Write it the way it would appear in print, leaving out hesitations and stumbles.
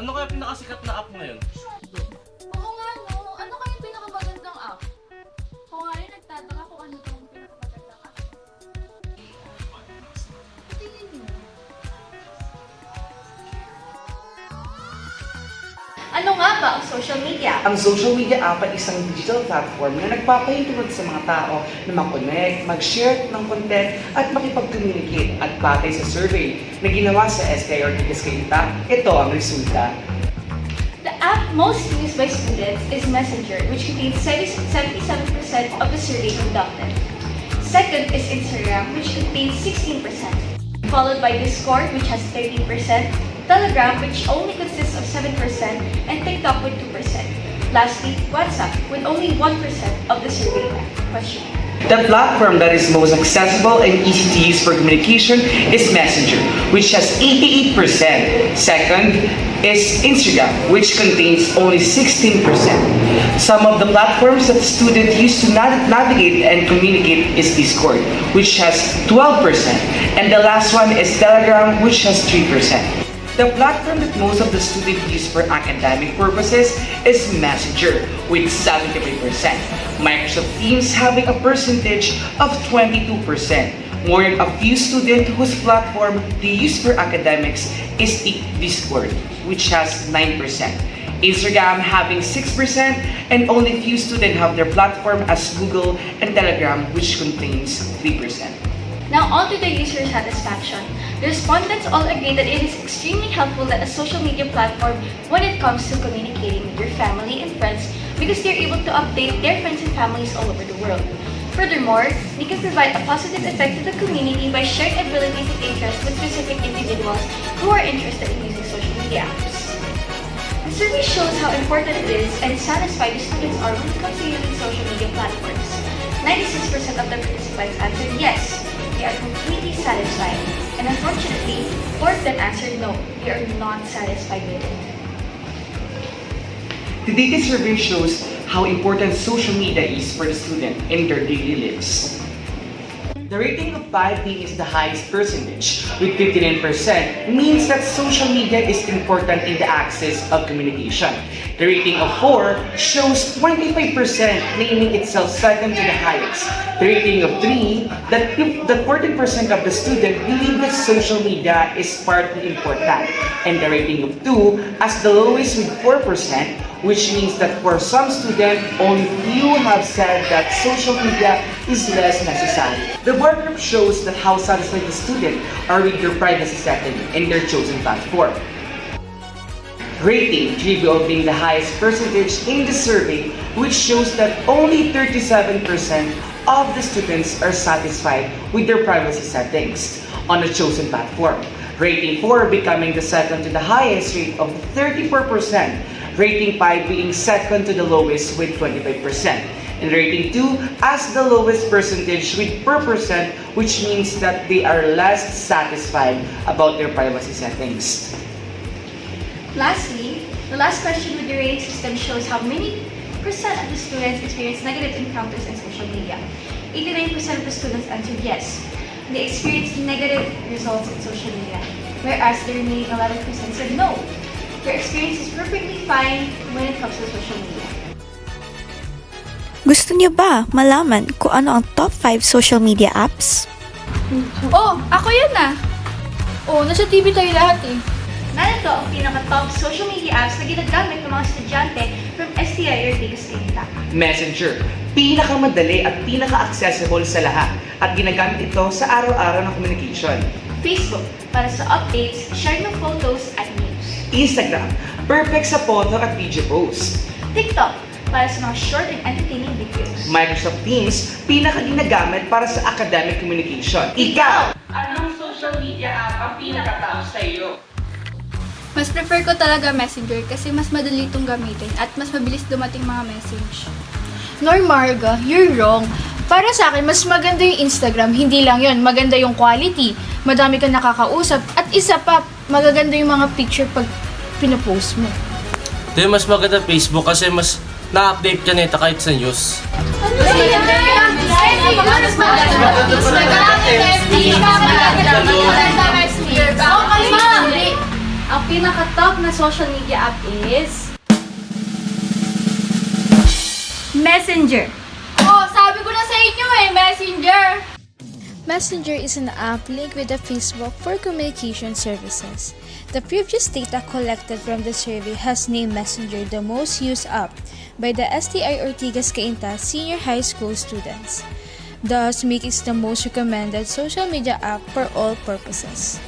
Ano kaya pinakasikat na app ngayon? Oo nga no, ano kaya yung pinakamagandang app? Ako nga rin nagtataka kung ano yung pinakamagandang app. Tingin mo. Ano nga ba ang social media? Ang social media app ay isang digital platform na nagpapahintulot sa mga tao na mag-connect, mag-share ng content at makipag-communicate. At batay sa survey na ginawa sa SKI Ortigas Cainta, ito ang resulta. The app most used by students is Messenger, which contains 77% of the survey conducted. Second is Instagram, which contains 16%, followed by Discord, which has 13%, Telegram, which only consists of 7%, and TikTok with 2%. Lastly, WhatsApp, with only 1% of the survey questionnaire. The platform that is most accessible and easy to use for communication is Messenger, which has 88%. Second is Instagram, which contains only 16%. Some of the platforms that students use to navigate and communicate is Discord, which has 12%. And the last one is Telegram, which has 3%. The platform that most of the students use for academic purposes is Messenger with 75%. Microsoft Teams having a percentage of 22%. More than a few students whose platform they use for academics is Discord, which has 9%. Instagram having 6%, and only few students have their platform as Google and Telegram, which contains 3%. Now on to the user satisfaction. The respondents all agree that it is extremely helpful that a social media platform when it comes to communicating with your family and friends because they're able to update their friends and families all over the world. Furthermore, they can provide a positive effect to the community by sharing abilities and interests with specific individuals who are interested in using social media apps. The survey shows how important it is and satisfied the students are when it comes to using social media platforms. 96% of the participants answered yes, they are completely satisfied. And unfortunately, 4 of them answered no, they are not satisfied with it. The data survey shows how important social media is for the student in their daily lives. The rating of 5 being is the highest percentage, with 59%, means that social media is important in the access of communication. The rating of 4 shows 25%, naming itself second to the highest. The rating of 3, that 40% of the student believe that social media is partly important. And the rating of 2 as the lowest with 4%, which means that for some students, only few have said that social media is less necessary. The bar graph shows that how satisfied the students are with their privacy setting in their chosen platform. Rating, 3 being the highest percentage in the survey, which shows that only 37% of the students are satisfied with their privacy settings on a chosen platform. Rating 4 becoming the second to the highest rate of 34%. Rating 5 being second to the lowest with 25%. And rating 2 as the lowest percentage with 4%, which means that they are less satisfied about their privacy settings. Lastly, the last question with the rating system shows how many percent of the students experience negative encounters in social media. 89% of the students answered yes. They experienced negative results in social media, whereas the remaining 11% said no. Their experience is perfectly fine when it comes to social media. Gusto niyo ba malaman kung ano ang top 5 social media apps? Oh, ako yan ah! Oh, nasa TV tayo lahat eh. Narito ang pinaka-top social media apps na ginagamit ng mga estudyante from STI Ortigas Cainta. Messenger, pinakamadali at pinaka-accessible sa lahat at ginagamit ito sa araw-araw ng communication. Facebook, para sa updates, share ng photos at news. Instagram, perfect sa photo at video post. TikTok, para sa mga short and entertaining videos. Microsoft Teams, pinaka-ginagamit para sa academic communication. Ikaw! Anong social media app ang pinaka-top sa iyo? Mas prefer ko talaga Messenger kasi mas madali itong gamitin at mas mabilis dumating mga message. Marga, you're wrong. Para sa akin, mas maganda yung Instagram. Hindi lang yon, maganda yung quality. Madami kang nakakausap. At isa pa, magaganda yung mga picture pag pinapost mo. Ito yung mas maganda Facebook kasi mas na-update ka nito kahit sa news. Ang pinaka-top na social media app is... Messenger. Oh, sabi ko na sa inyo Messenger! Messenger is an app linked with the Facebook for communication services. The previous data collected from the survey has named Messenger the most used app by the STI Ortigas Cainta Senior High School students, thus making it the most recommended social media app for all purposes.